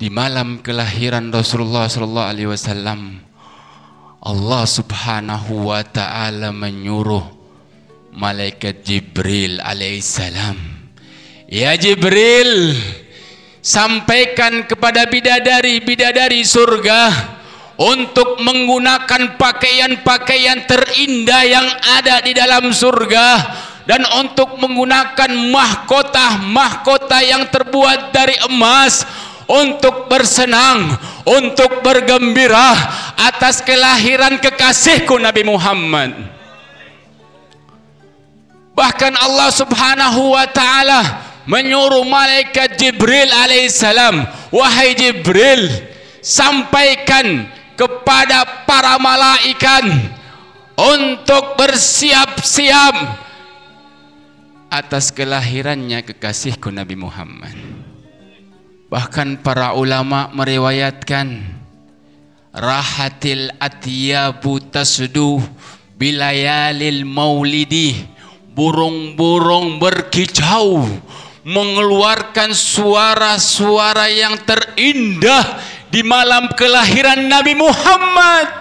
di malam kelahiran Rasulullah sallallahu alaihi wasallam, Allah Subhanahu wa taala menyuruh malaikat Jibril alaihissalam, "Ya Jibril, sampaikan kepada bidadari-bidadari surga untuk menggunakan pakaian-pakaian terindah yang ada di dalam surga, dan untuk menggunakan mahkota-mahkota yang terbuat dari emas, untuk bersenang, untuk bergembira atas kelahiran kekasihku Nabi Muhammad." Bahkan Allah Subhanahu wa ta'ala menyuruh malaikat Jibril alaihissalam, "Wahai Jibril, sampaikan kepada para malaikat untuk bersiap-siap atas kelahirannya kekasihku Nabi Muhammad." Bahkan para ulama meriwayatkan, rahatil atyabu tasdu bilayalil maulidi, burung-burung berkicau mengeluarkan suara-suara yang terindah di malam kelahiran Nabi Muhammad.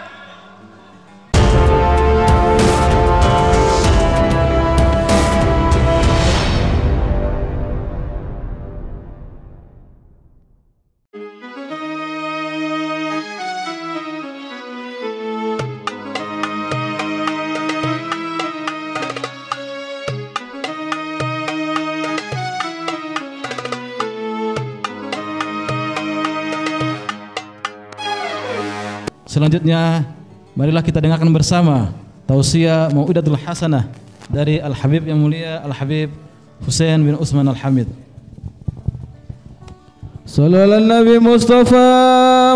Selanjutnya, marilah kita dengarkan bersama tausiah Mau'idatul Hasanah dari Al-Habib yang mulia Al-Habib Husain bin Utsman Al-Hamid. Sallallahu Nabi Mustafa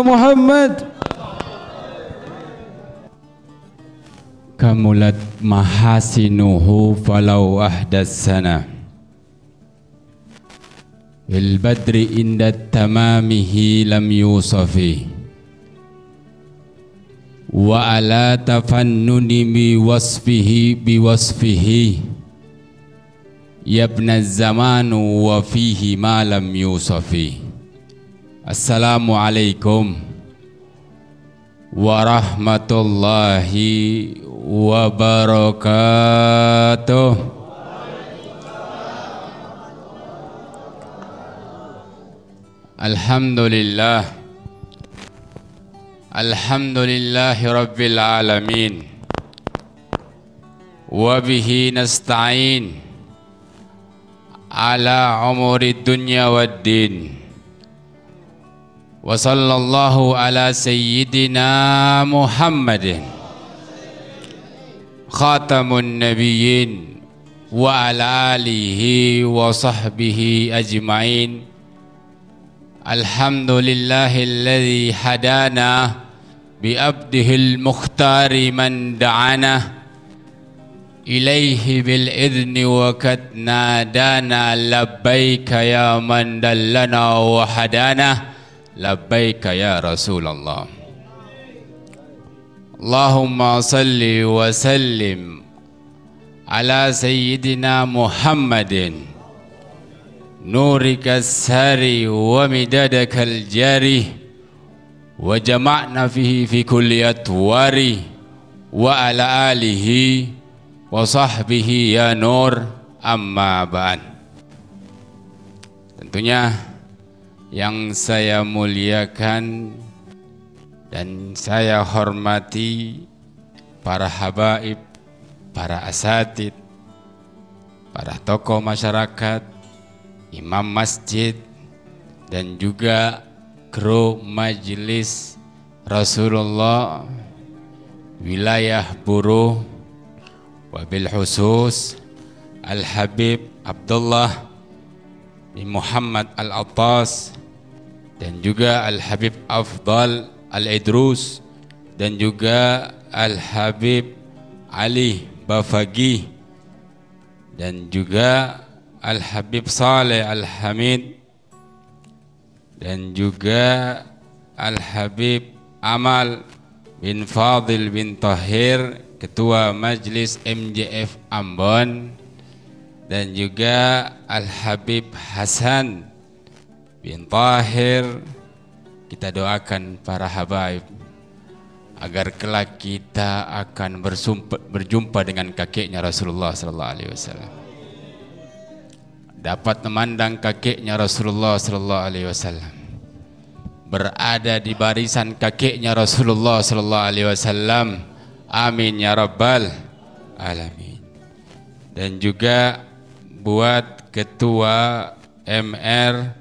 Muhammad. Kamulat mahasinuhu falau ahdatsana bil badri inda tamamihi lam yusafi wa ala tafannuni biwasfihi yabna zamanu wa fihi ma lam yusafi. Assalamualaikum warahmatullahi wabarakatuh. Alhamdulillah, alhamdulillahi rabbil alamin, wa bihi nasta'in ala umuri dunya waddin, wa sallallahu ala sayyidina Muhammadin khatamun nabiyyin wa ala alihi wa sahbihi ajma'in. Alhamdulillahilladzi hadana bi'abdihil mukhtari man da'ana ilaihi bil idni wa kad nadana labbaika ya man dallana wa hadana labbaika ya Rasulullah. Allahumma salli wa sallim ala sayyidina Muhammadin nurika sari wa midadakal jari wa jama'na fihi fi kulli atwari wa ala alihi wa sahbihi ya nur, amma ba'd. Tentunya yang saya muliakan dan saya hormati para habaib, para asatid, para tokoh masyarakat, imam masjid, dan juga kru majelis Rasulullah wilayah Buruh, wabil khusus Al-Habib Abdullah bin Muhammad Al-Attas, dan juga Al-Habib Afdal Al-Idrus, dan juga Al-Habib Ali Bafagi, dan juga Al-Habib Saleh Al-Hamid, dan juga Al-Habib Amal bin Fadil bin Tahir, Ketua Majelis MJF Ambon, dan juga Al-Habib Hasan bin Tahir, kita doakan para habaib agar kelak kita akan berjumpa dengan kakeknya Rasulullah sallallahu alaihi wasallam. Dapat memandang kakeknya Rasulullah sallallahu alaihi wasallam, berada di barisan kakeknya Rasulullah sallallahu alaihi wasallam. Amin ya rabbal alamin. Dan juga buat Ketua MR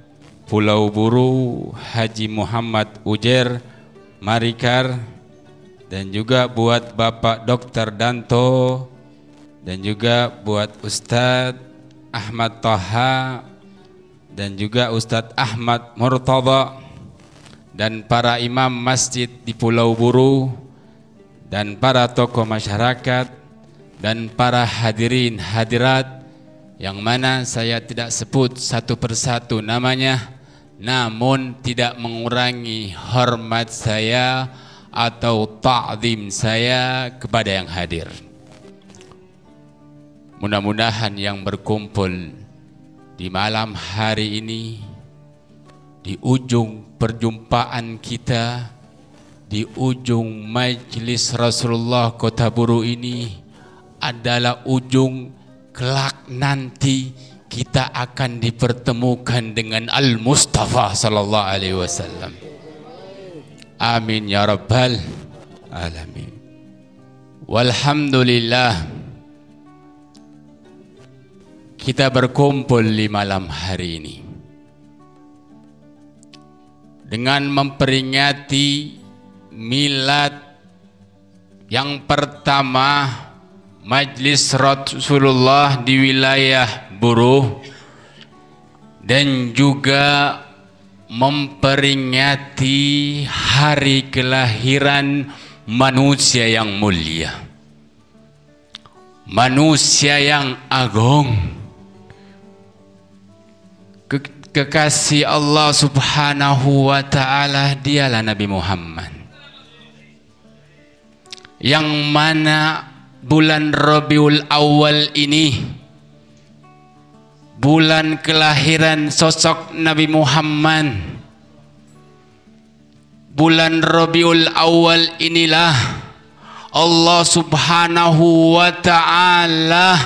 Pulau Buru Haji Muhammad Ujer Marikar, dan juga buat Bapak Dr. Danto, dan juga buat Ustadz Ahmad Taha, dan juga Ustadz Ahmad Murtada, dan para imam masjid di Pulau Buru, dan para tokoh masyarakat, dan para hadirin hadirat yang mana saya tidak sebut satu persatu namanya, namun tidak mengurangi hormat saya atau ta'zim saya kepada yang hadir. Mudah-mudahan yang berkumpul di malam hari ini, di ujung perjumpaan kita, di ujung majlis Rasulullah Kota Buru ini adalah ujung kelak nanti kita akan dipertemukan dengan Al-Mustafa sallallahu alaihi wasallam. Amin ya rabbal alamin. Walhamdulillah, kita berkumpul di malam hari ini dengan memperingati milad yang pertama Majlis Rasulullah di wilayah Buru, dan juga memperingati hari kelahiran manusia yang mulia, manusia yang agung, kekasih Allah Subhanahu wa ta'ala, dialah Nabi Muhammad, yang mana bulan Rabiul Awal ini, bulan kelahiran sosok Nabi Muhammad, bulan Rabiul Awal inilah Allah Subhanahu wa ta'ala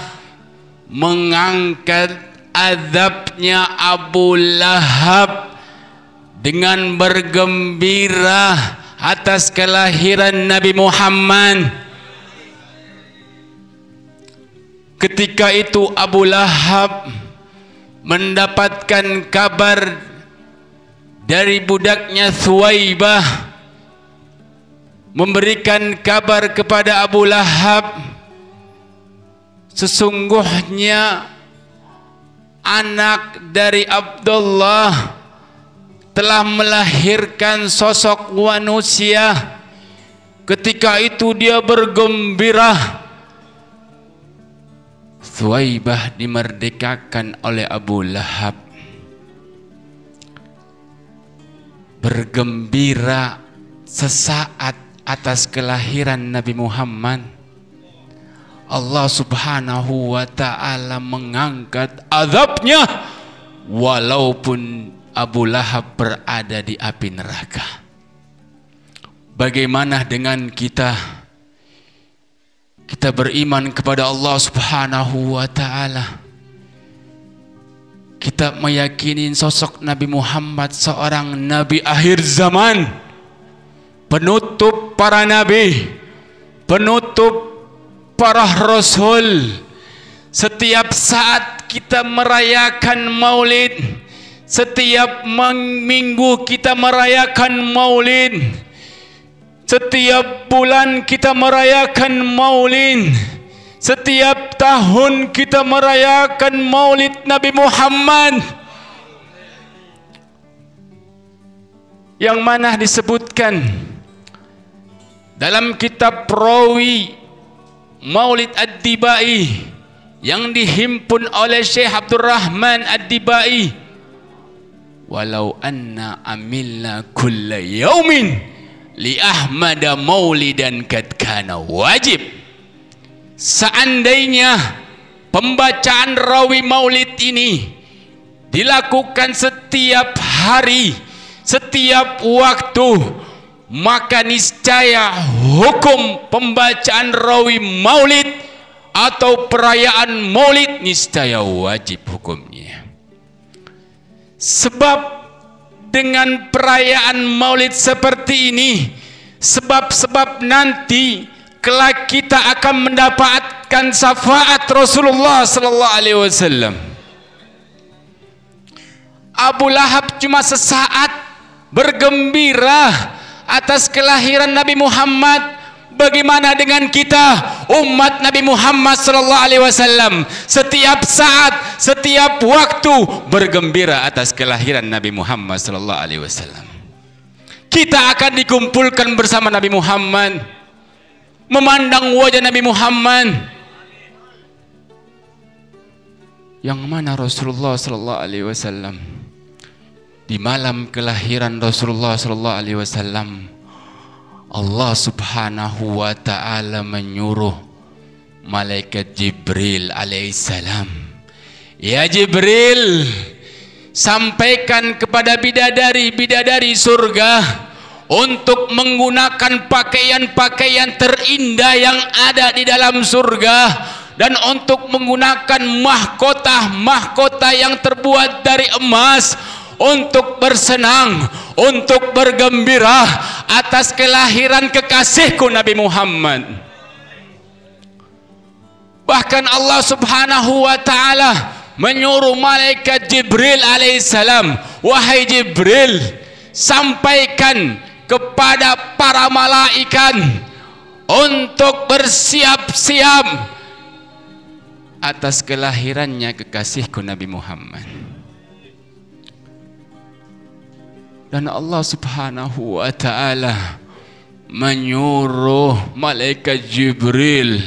mengangkat azabnya Abu Lahab dengan bergembira atas kelahiran Nabi Muhammad. Ketika itu Abu Lahab mendapatkan kabar dari budaknya Thuwaibah, memberikan kabar kepada Abu Lahab, sesungguhnya anak dari Abdullah telah melahirkan sosok manusia. Ketika itu dia bergembira. Thuwaibah dimerdekakan oleh Abu Lahab, bergembira sesaat atas kelahiran Nabi Muhammad. Allah Subhanahu wa ta'ala mengangkat azabnya walaupun Abu Lahab berada di api neraka. Bagaimana dengan kita? Kita beriman kepada Allah Subhanahu wa ta'ala. Kita meyakini sosok Nabi Muhammad seorang nabi akhir zaman, penutup para nabi, penutup para rasul. Setiap saat kita merayakan maulid, setiap minggu kita merayakan maulid, setiap bulan kita merayakan maulid, setiap tahun kita merayakan maulid Nabi Muhammad, yang mana disebutkan dalam kitab Rawi Maulid Ad-Dibai yang dihimpun oleh Syekh Abdurrahman Ad-Dibai, walau anna amilna kulla yaumin li Ahmada maulidan kad kana wajib. Seandainya pembacaan rawi maulid ini dilakukan setiap hari, setiap waktu, maka niscaya hukum pembacaan rawi maulid atau perayaan maulid niscaya wajib hukumnya. Sebab dengan perayaan maulid seperti ini, sebab-sebab nanti kelak kita akan mendapatkan syafaat Rasulullah sallallahu alaihi wasallam. Abu Lahab cuma sesaat bergembira atas kelahiran Nabi Muhammad. Bagaimana dengan kita, umat Nabi Muhammad sallallahu alaihi wasallam? Setiap saat, setiap waktu bergembira atas kelahiran Nabi Muhammad sallallahu alaihi wasallam. Kita akan dikumpulkan bersama Nabi Muhammad, memandang wajah Nabi Muhammad, yang mana Rasulullah sallallahu alaihi wasallam di malam kelahiran Rasulullah sallallahu alaihi wasallam, Allah subhanahu wa ta'ala menyuruh malaikat Jibril alaihissalam, ya Jibril, sampaikan kepada bidadari-bidadari surga untuk menggunakan pakaian-pakaian terindah yang ada di dalam surga, dan untuk menggunakan mahkota-mahkota yang terbuat dari emas, untuk bersenang, untuk bergembira atas kelahiran kekasihku Nabi Muhammad. Bahkan Allah subhanahu wa ta'ala menyuruh malaikat Jibril alaihissalam, wahai Jibril, sampaikan kepada para malaikat untuk bersiap-siap atas kelahirannya kekasihku Nabi Muhammad. Dan Allah subhanahu wa ta'ala menyuruh malaikat Jibril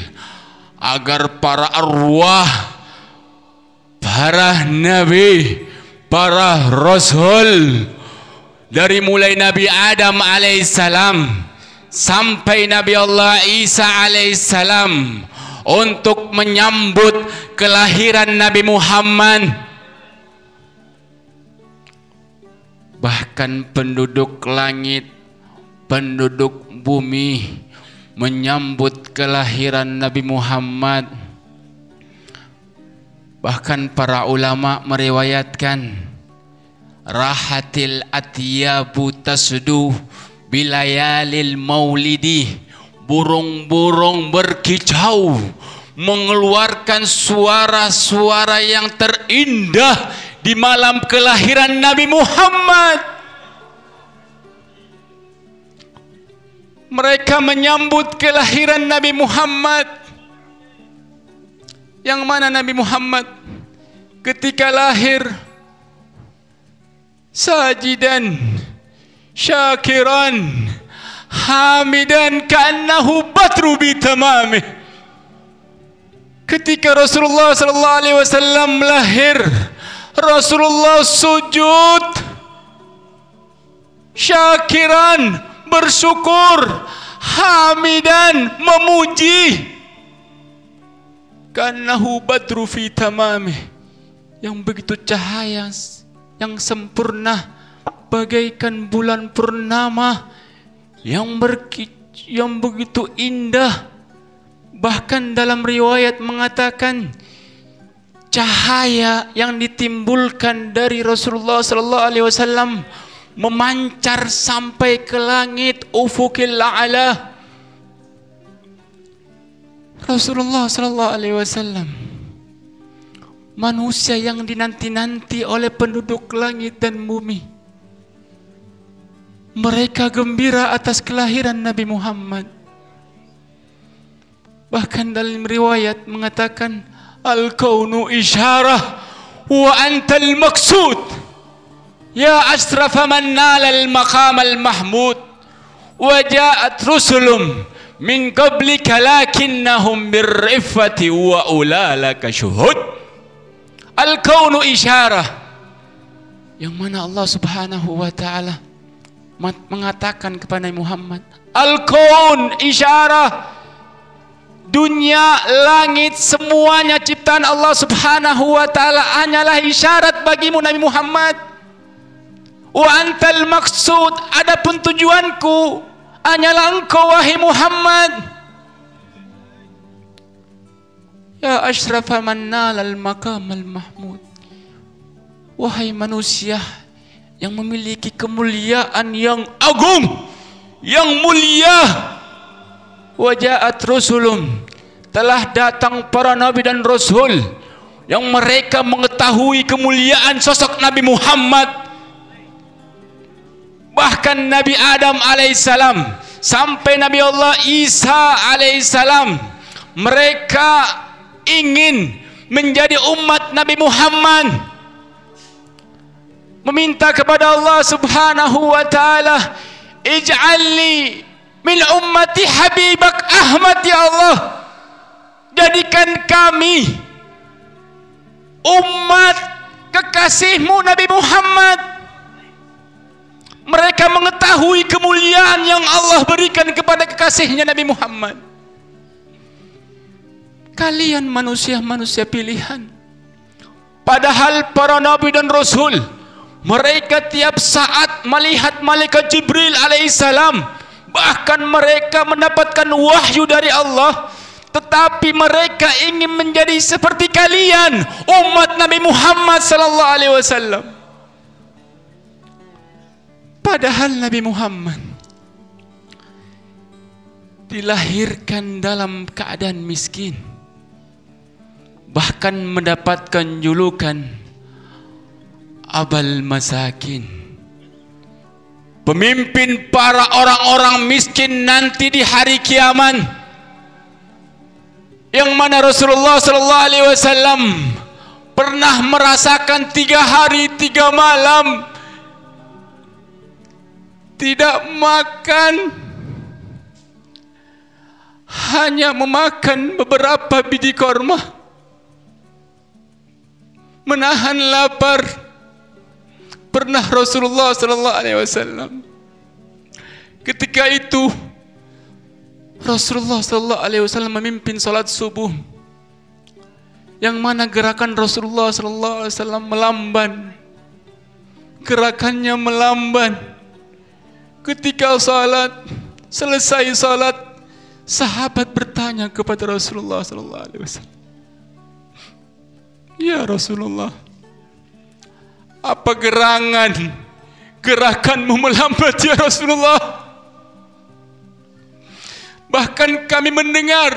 agar para arwah, para nabi, para rasul, dari mulai Nabi Adam alaihissalam sampai Nabi Allah Isa alaihissalam, untuk menyambut kelahiran Nabi Muhammad. Bahkan penduduk langit, penduduk bumi menyambut kelahiran Nabi Muhammad. Bahkan para ulama meriwayatkan, rahatil atyabu tasdu bilayalil maulidi, burung-burung berkicau mengeluarkan suara-suara yang terindah di malam kelahiran Nabi Muhammad. Mereka menyambut kelahiran Nabi Muhammad, yang mana Nabi Muhammad ketika lahir sajidan, syakiran, hamidan, ka'annahu batru bitamamih. Ketika Rasulullah sallallahu alaihi wasallam lahir, Rasulullah sujud, syakiran, bersyukur, hamidan, memuji, kannahu badru fi tamamih, yang begitu cahaya, yang sempurna, bagaikan bulan purnama, yang begitu indah. Bahkan dalam riwayat mengatakan, cahaya yang ditimbulkan dari Rasulullah sallallahu alaihi wasallam memancar sampai ke langit ufukil a'la. Rasulullah sallallahu alaihi wasallam, manusia yang dinanti-nanti oleh penduduk langit dan bumi. Mereka gembira atas kelahiran Nabi Muhammad. Bahkan dalam riwayat mengatakan, al-kaunu isyarah wa antal maqsud, ya asrafa man nala al-maqam al-mahmud, wa ja'at rusulum min qablika lakinnahum birriffati wa ulalaka syuhud. Al-kaunu isyarah, yang mana Allah subhanahu wa ta'ala mengatakan kepada Muhammad, al-kaun isyarah, dunia, langit, semuanya ciptaan Allah subhanahu wa ta'ala hanyalah isyarat bagimu Nabi Muhammad. Wa antal maksud, adapun tujuanku hanyalah engkau wahai Muhammad. Ya asyrafal man nalal maqamal mahmud, wahai manusia yang memiliki kemuliaan yang agung, yang mulia. Wajaat rusulun, telah datang para nabi dan rasul yang mereka mengetahui kemuliaan sosok Nabi Muhammad. Bahkan Nabi Adam alaihissalam sampai Nabi Allah Isa alaihissalam, mereka ingin menjadi umat Nabi Muhammad, meminta kepada Allah subhanahu wa ta'ala, ij'alni min ummati habibak Ahmad, ya Allah, jadikan kami umat kekasihmu Nabi Muhammad. Mereka mengetahui kemuliaan yang Allah berikan kepada kekasihnya Nabi Muhammad. Kalian manusia-manusia pilihan, padahal para nabi dan rasul mereka tiap saat melihat malaikat Jibril alaihissalam, bahkan mereka mendapatkan wahyu dari Allah, tetapi mereka ingin menjadi seperti kalian, umat Nabi Muhammad sallallahu alaihi wasallam. Padahal Nabi Muhammad dilahirkan dalam keadaan miskin, bahkan mendapatkan julukan Abal Masakin, pemimpin para orang-orang miskin nanti di hari kiamat, yang mana Rasulullah sallallahu alaihi wasallam pernah merasakan 3 hari 3 malam tidak makan, hanya memakan beberapa biji korma, menahan lapar. Pernah Rasulullah sallallahu alaihi wasallam ketika itu Rasulullah sallallahu alaihi wasallam memimpin salat subuh, yang mana gerakan Rasulullah sallallahu alaihi wasallam melamban, gerakannya melamban. Ketika salat, selesai salat, sahabat bertanya kepada Rasulullah sallallahu alaihi wasallam, "Ya Rasulullah, apa gerakanmu melambat ya Rasulullah? Bahkan kami mendengar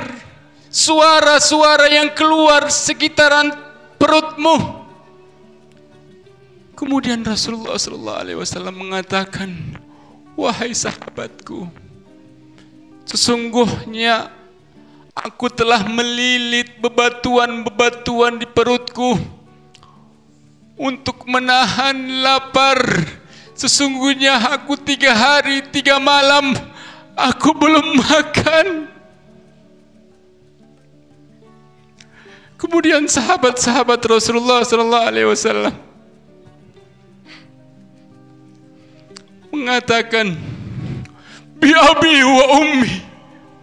suara-suara yang keluar sekitaran perutmu." Kemudian Rasulullah sallallahu alaihi wasallam mengatakan, "Wahai sahabatku, sesungguhnya aku telah melilit bebatuan-bebatuan di perutku untuk menahan lapar. Sesungguhnya aku 3 hari 3 malam aku belum makan." Kemudian sahabat-sahabat Rasulullah sallallahu alaihi wasallam mengatakan, "Bi abi wa ummi,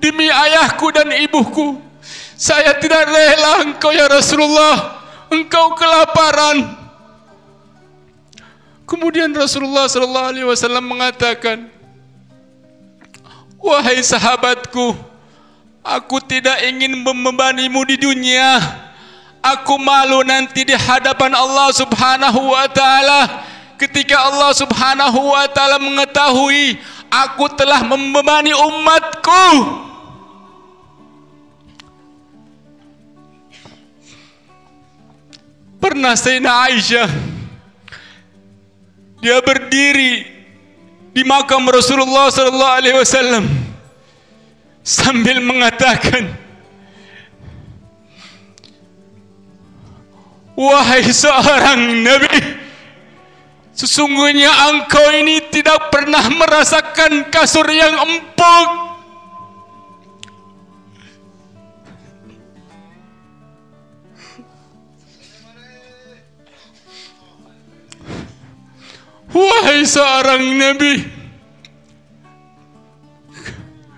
demi ayahku dan ibuku, saya tidak rela engkau ya Rasulullah, engkau kelaparan." Kemudian Rasulullah sallallahu alaihi wasallam mengatakan, "Wahai sahabatku, aku tidak ingin membebanimu di dunia. Aku malu nanti di hadapan Allah Subhanahu wa taala, ketika Allah Subhanahu wa taala mengetahui aku telah membebani umatku." Pernah Sayyidina Aisyah, dia berdiri di makam Rasulullah sallallahu alaihi wasallam sambil mengatakan, "Wahai seorang nabi, sesungguhnya engkau ini tidak pernah merasakan kasur yang empuk. Wahai seorang nabi,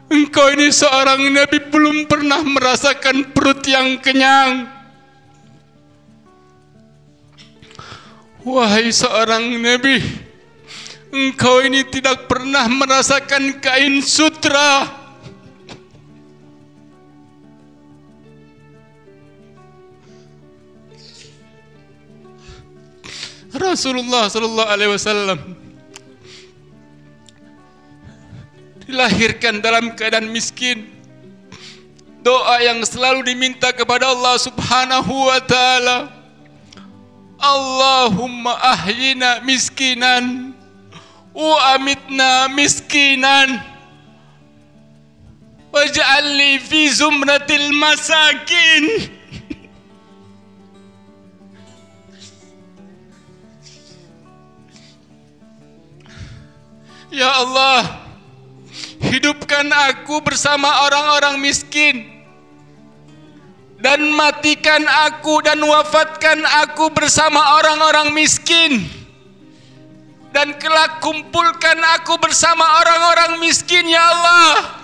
engkau ini seorang nabi belum pernah merasakan perut yang kenyang. Wahai seorang nabi, engkau ini tidak pernah merasakan kain sutra. Rasulullah sallallahu alaihi wasallam dilahirkan dalam keadaan miskin. Doa yang selalu diminta kepada Allah Subhanahu wa taala, Allahumma ahyina miskinan wa amitna miskinan waj'alni fi zumratil masakin. Ya Allah, hidupkan aku bersama orang-orang miskin dan matikan aku dan wafatkan aku bersama orang-orang miskin, dan kelak kumpulkan aku bersama orang-orang miskin ya Allah.